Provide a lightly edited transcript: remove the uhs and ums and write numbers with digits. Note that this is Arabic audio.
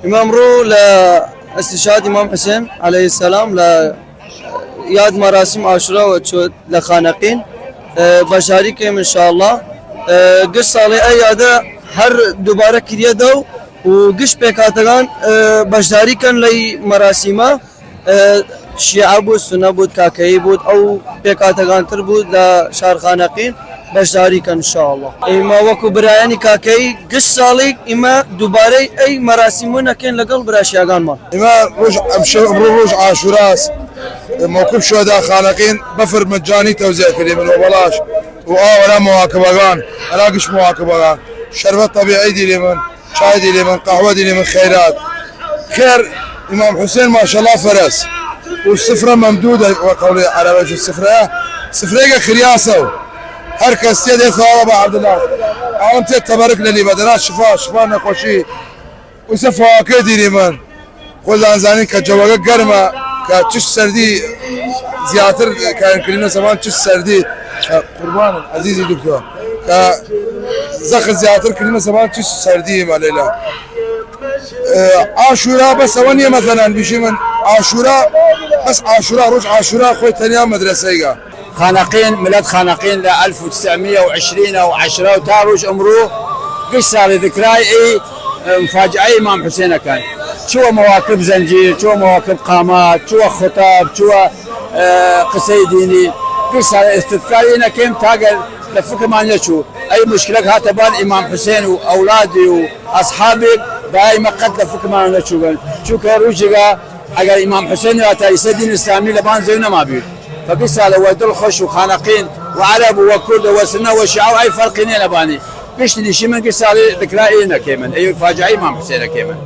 إمام رو لاستشهاد إمام حسين عليه السلام ل ياد مراسم عاشوراء وتشود لخانقين بشاركهم إن شاء الله قصة لي أي هذا هر دوباره كريه دو وقش بكاتغان بشاركا لي مراسمه شيعة بود سنة بود كاكاي بود أو بكاتغان تر بود لشهر خانقين بشاركا إن شاء الله إما وكو براياني كاكاي قصة لي إما دوباره أي مراسمنا كان لقل براشياغان ما إما روج عاشوراء موقف شهداء خانقين بفر مجاني توزيع كريم وبلاش ولا مواكبان الاقش مواكبان شربت طبيعي دي من شاي دي من قهوه دي من خيرات خير. امام حسين ما شاء الله فرس والسفره ممدوده وقولي على وجه سفره خرياسه هركز يدي ثواب عبد الله انت تبارك لي بدرات شفاء نقوشي وسفا كدي من خذ زاني كجواغ قرمه كتش سردي زياتر كان كلنا زمان تش سردي قربان عزيزي دكتور زخ زياتر كلنا زمان تش سردي مالله عاشوراء بس وني مثلا بشي من عاشوراء بس عاشوراء روج عاشوراء خوي ثاني مدرسه خانقين ميلاد خانقين ل 1920 او 10 وتاروج عمره قصه لذكراي مفاجاه امام حسين كان شو مواكب زنجير شو مواكب قامات شو خطاب شو قصيديني قصة استذكارينا كم تاجر لفك ما نشوف أي مشكلة هاتبان إمام حسين وأولادي وأصحابي باي مقد لفك ما نشوف شو كروجيا أجر إمام حسين وتأسيس الدين الإسلامي لبان زينا ما بير فقصة لو دل خش وخانقين وعرب وكرد وسنة وشيعة أي فرق لباني قشتني شي من قصة ذكرائنا كمان أي فاجعة إمام حسين كمان.